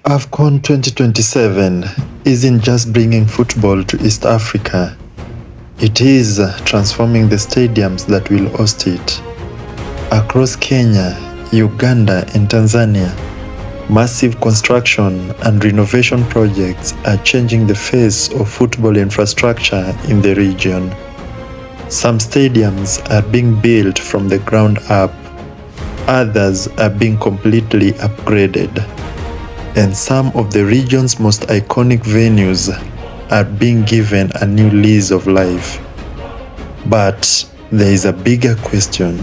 AFCON 2027 isn't just bringing football to East Africa, it is transforming the stadiums that will host it. Across Kenya, Uganda and Tanzania, massive construction and renovation projects are changing the face of football infrastructure in the region. Some stadiums are being built from the ground up, others are being completely upgraded, and some of the region's most iconic venues are being given a new lease of life. But there is a bigger question.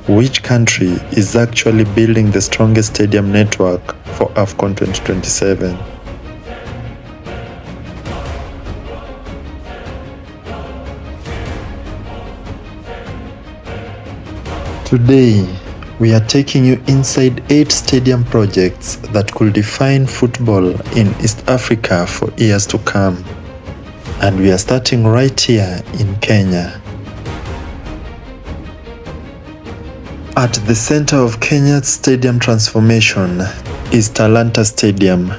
Which country is actually building the strongest stadium network for AFCON 2027? Today, we are taking you inside 8 stadium projects that could define football in East Africa for years to come. And we are starting right here in Kenya. At the center of Kenya's stadium transformation is Talanta Stadium.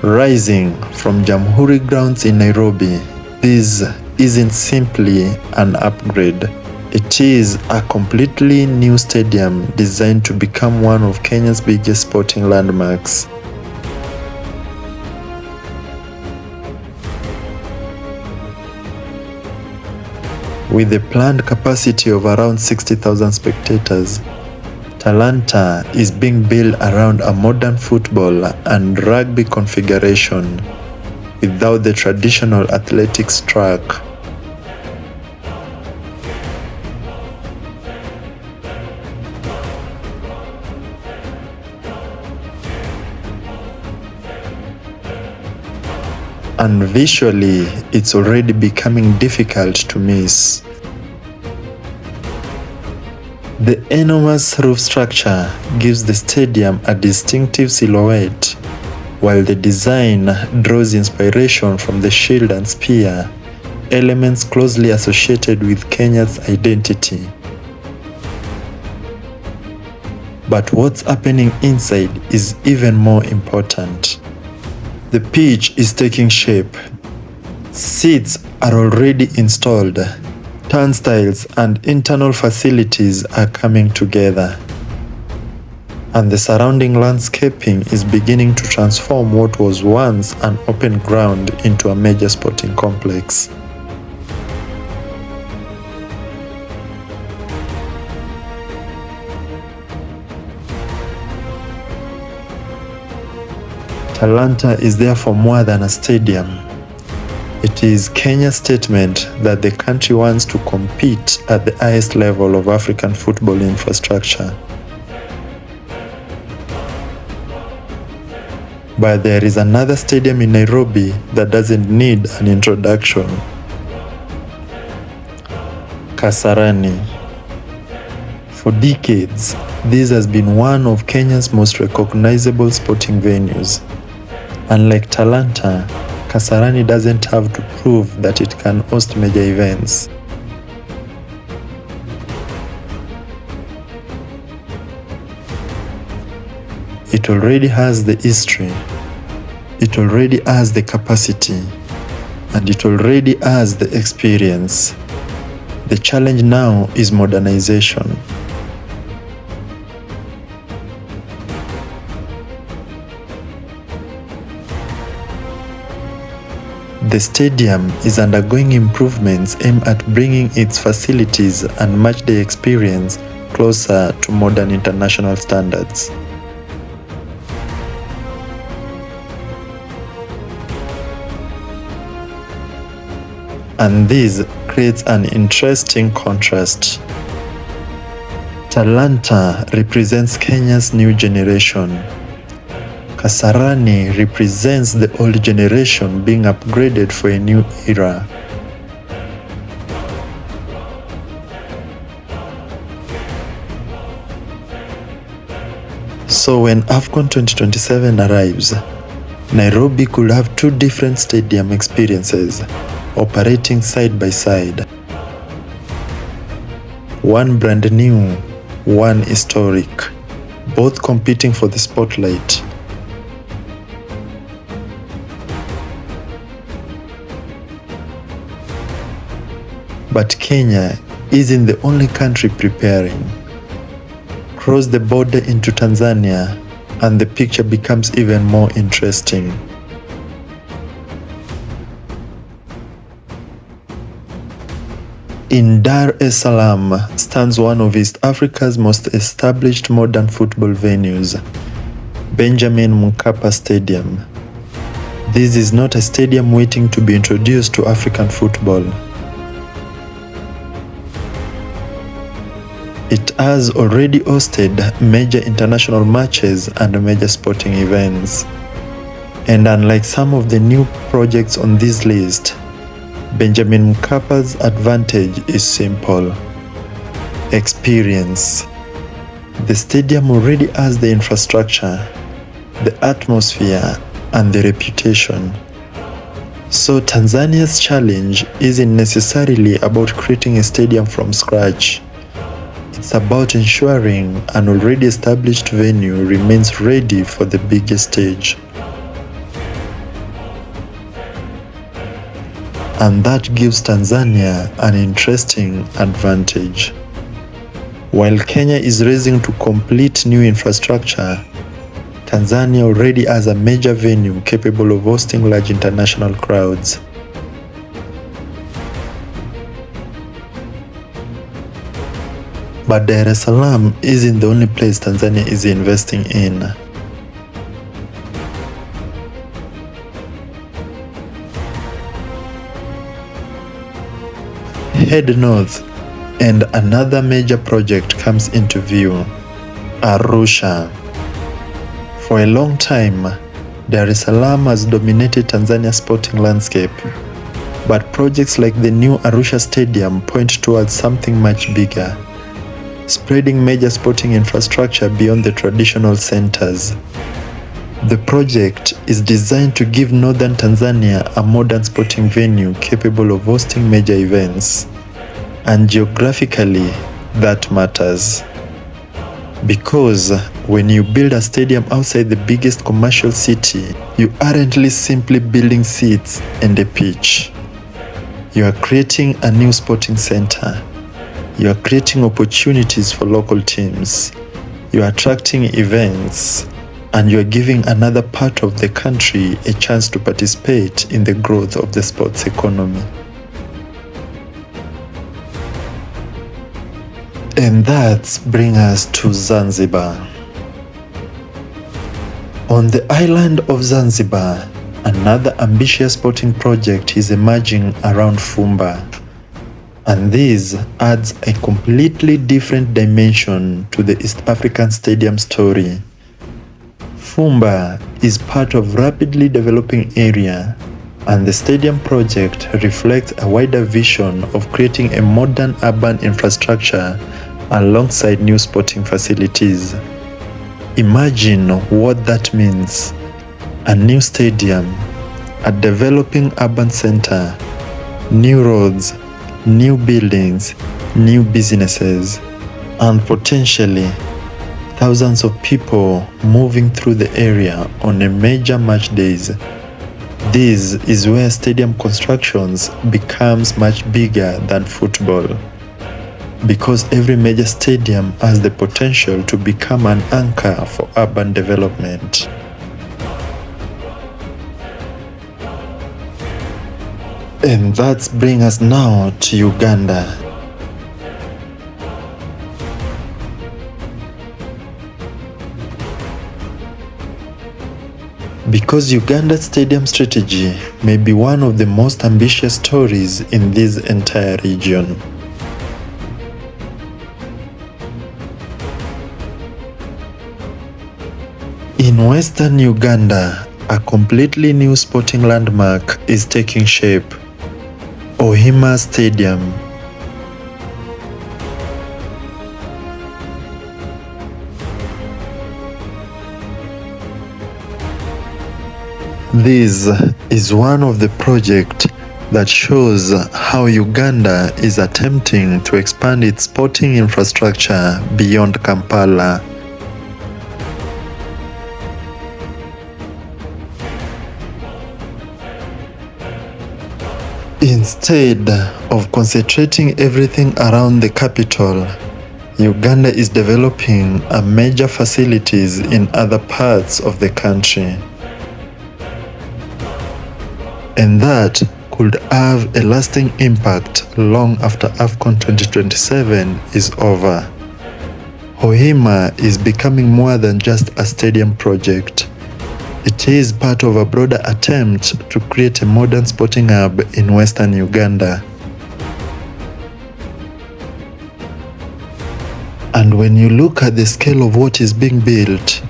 Rising from Jamhuri grounds in Nairobi, this isn't simply an upgrade. It is a completely new stadium designed to become one of Kenya's biggest sporting landmarks. With a planned capacity of around 60,000 spectators, Talanta is being built around a modern football and rugby configuration without the traditional athletics track. And visually, it's already becoming difficult to miss. The enormous roof structure gives the stadium a distinctive silhouette, while the design draws inspiration from the shield and spear, elements closely associated with Kenya's identity. But what's happening inside is even more important. The pitch is taking shape. Seats are already installed. Turnstiles and internal facilities are coming together, and the surrounding landscaping is beginning to transform what was once an open ground into a major sporting complex. Talanta is therefore more than a stadium. It is Kenya's statement that the country wants to compete at the highest level of African football infrastructure. But there is another stadium in Nairobi that doesn't need an introduction. Kasarani. For decades, this has been one of Kenya's most recognizable sporting venues. Unlike Talanta, Kasarani doesn't have to prove that it can host major events. It already has the history, it already has the capacity, and it already has the experience. The challenge now is modernization. The stadium is undergoing improvements aimed at bringing its facilities and matchday experience closer to modern international standards. And this creates an interesting contrast. Talanta represents Kenya's new generation. Kasarani represents the old generation being upgraded for a new era. So when AFCON 2027 arrives, Nairobi could have 2 different stadium experiences, operating side by side. One brand new, one historic, both competing for the spotlight. But Kenya isn't the only country preparing. Cross the border into Tanzania and the picture becomes even more interesting. In Dar es Salaam stands one of East Africa's most established modern football venues, Benjamin Mkapa Stadium. This is not a stadium waiting to be introduced to African football. It has already hosted major international matches and major sporting events. And unlike some of the new projects on this list, Benjamin Mkapa's advantage is simple: experience. The stadium already has the infrastructure, the atmosphere, and the reputation. So Tanzania's challenge isn't necessarily about creating a stadium from scratch. It's about ensuring an already established venue remains ready for the biggest stage. And that gives Tanzania an interesting advantage. While Kenya is racing to complete new infrastructure, Tanzania already has a major venue capable of hosting large international crowds. But Dar es Salaam isn't the only place Tanzania is investing in. Head north and another major project comes into view: Arusha. For a long time, Dar es Salaam has dominated Tanzania's sporting landscape, but projects like the new Arusha Stadium point towards something much bigger, spreading major sporting infrastructure beyond the traditional centers. The project is designed to give northern Tanzania a modern sporting venue capable of hosting major events. And geographically, that matters. Because when you build a stadium outside the biggest commercial city, you aren't simply building seats and a pitch. You are creating a new sporting center. You are creating opportunities for local teams. You are attracting events. And you are giving another part of the country a chance to participate in the growth of the sports economy. And that brings us to Zanzibar. On the island of Zanzibar, another ambitious sporting project is emerging around Fumba. And this adds a completely different dimension to the East African Stadium story. Fumba is part of a rapidly developing area, and the stadium project reflects a wider vision of creating a modern urban infrastructure alongside new sporting facilities. Imagine what that means: a new stadium, a developing urban center, new roads, new buildings, new businesses, and potentially thousands of people moving through the area on a major match days. This is where stadium constructions becomes much bigger than football, because every major stadium has the potential to become an anchor for urban development. And that brings us now to Uganda. Because Uganda's stadium strategy may be one of the most ambitious stories in this entire region. In western Uganda, a completely new sporting landmark is taking shape: Hoima Stadium. This is one of the projects that shows how Uganda is attempting to expand its sporting infrastructure beyond Kampala. Instead of concentrating everything around the capital, Uganda is developing major facilities in other parts of the country. And that could have a lasting impact long after AFCON 2027 is over. Hoima is becoming more than just a stadium project. It is part of a broader attempt to create a modern sporting hub in western Uganda. And when you look at the scale of what is being built,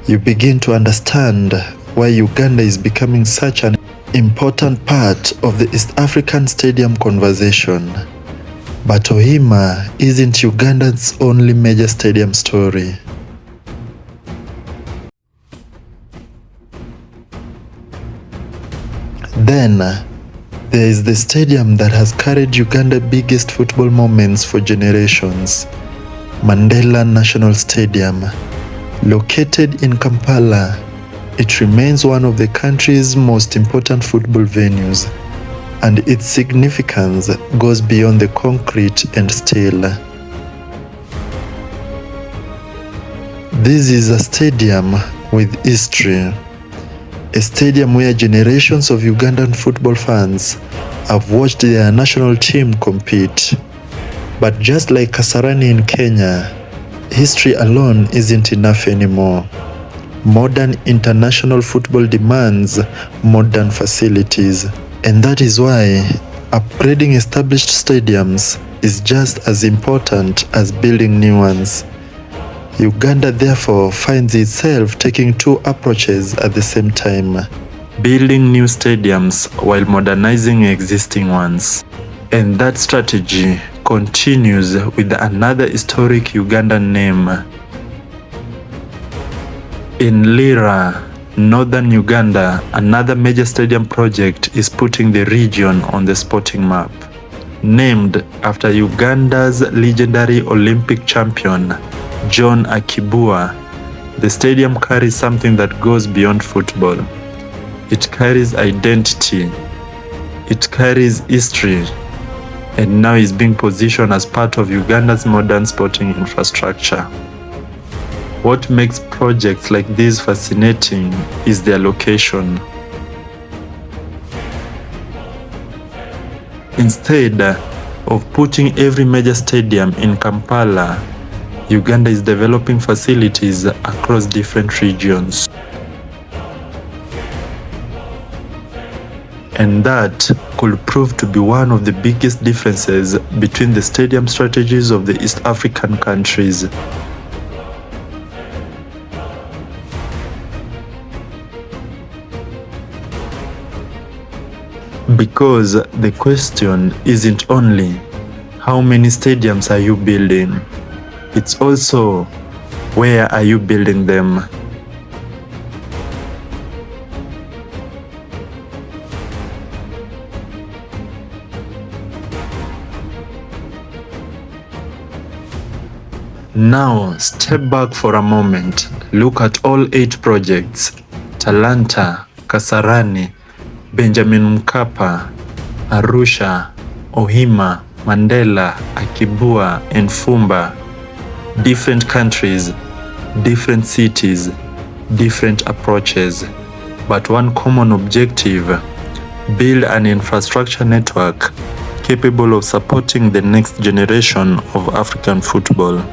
you begin to understand why Uganda is becoming such an important part of the East African stadium conversation. But Hoima isn't Uganda's only major stadium story. Then, there is the stadium that has carried Uganda's biggest football moments for generations, Mandela National Stadium. Located in Kampala, it remains one of the country's most important football venues, and its significance goes beyond the concrete and steel. This is a stadium with history. A stadium where generations of Ugandan football fans have watched their national team compete. But just like Kasarani in Kenya, history alone isn't enough anymore. Modern international football demands modern facilities, and that is why upgrading established stadiums is just as important as building new ones. Uganda therefore finds itself taking two approaches at the same time: building new stadiums while modernizing existing ones. And that strategy continues with another historic Ugandan name. In Lira, northern Uganda, another major stadium project is putting the region on the sporting map. Named after Uganda's legendary Olympic champion, John Akii-Bua, the stadium carries something that goes beyond football. It carries identity, it carries history, and now is being positioned as part of Uganda's modern sporting infrastructure. What makes projects like these fascinating is their location. Instead of putting every major stadium in Kampala, Uganda is developing facilities across different regions. And that could prove to be one of the biggest differences between the stadium strategies of the East African countries. Because the question isn't only how many stadiums are you building, it's also where are you building them. Now, step back for a moment. Look at all 8 projects: Talanta, Kasarani, Benjamin Mkapa, Arusha, Hoima, Mandela, Akii-Bua, and Fumba. Different countries, different cities, different approaches, but one common objective: build an infrastructure network capable of supporting the next generation of African football.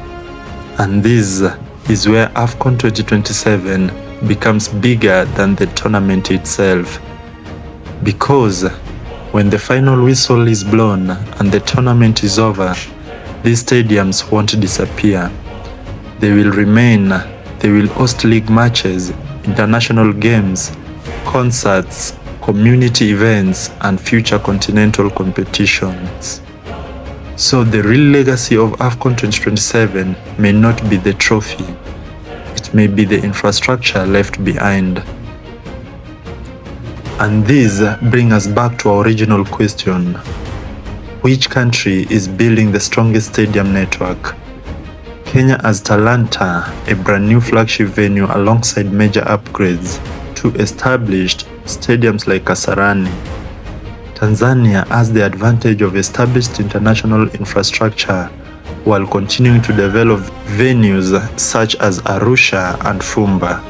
And this is where AFCON 2027 becomes bigger than the tournament itself. Because when the final whistle is blown and the tournament is over, these stadiums won't disappear. They will remain. They will host league matches, international games, concerts, community events, and future continental competitions. So the real legacy of AFCON 2027 may not be the trophy. It may be the infrastructure left behind. And these bring us back to our original question. Which country is building the strongest stadium network? Kenya as Talanta, a brand new flagship venue alongside major upgrades to established stadiums like Kasarani. Tanzania has the advantage of established international infrastructure while continuing to develop venues such as Arusha and Fumba.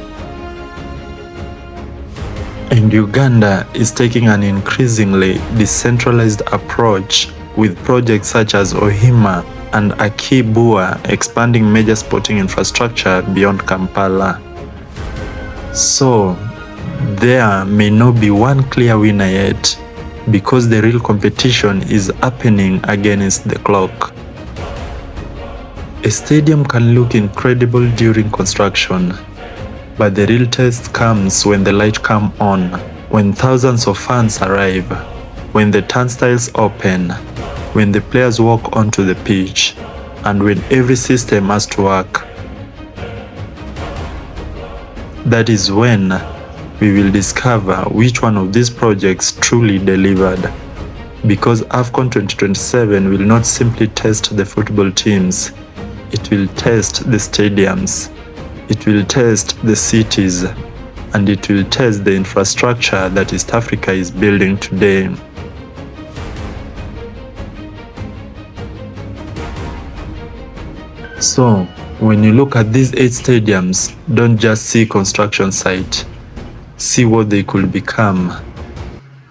And Uganda is taking an increasingly decentralized approach with projects such as Hoima and Akii-Bua expanding major sporting infrastructure beyond Kampala. So, there may not be one clear winner yet, because the real competition is happening against the clock. A stadium can look incredible during construction, but the real test comes when the light comes on, when thousands of fans arrive, when the turnstiles open, when the players walk onto the pitch, and when every system has to work. That is when we will discover which one of these projects truly delivered. Because AFCON 2027 will not simply test the football teams, it will test the stadiums, it will test the cities, and it will test the infrastructure that East Africa is building today. So, when you look at these 8 stadiums, don't just see construction site. See what they could become.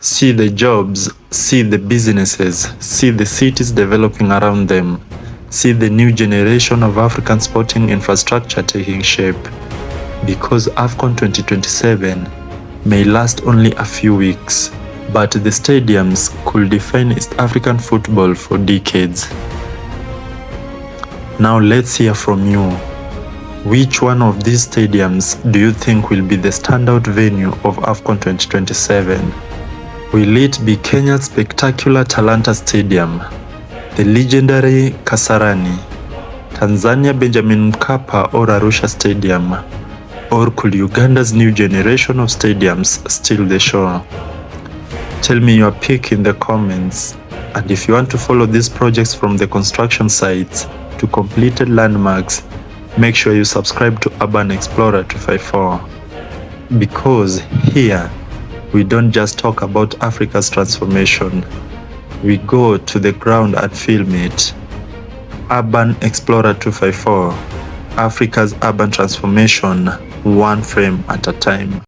See the jobs, see the businesses, see the cities developing around them. See the new generation of African sporting infrastructure taking shape. Because AFCON 2027 may last only a few weeks, but the stadiums could define East African football for decades. Now let's hear from you. Which one of these stadiums do you think will be the standout venue of AFCON 2027? Will it be Kenya's spectacular Talanta Stadium, the legendary Kasarani, Tanzania Benjamin Mkapa or Arusha Stadium, or could Uganda's new generation of stadiums steal the show? Tell me your pick in the comments, and if you want to follow these projects from the construction sites to completed landmarks, make sure you subscribe to Urban Explorer 254, because here we don't just talk about Africa's transformation, we go to the ground and film it. Urban Explorer 254, Africa's urban transformation, one frame at a time.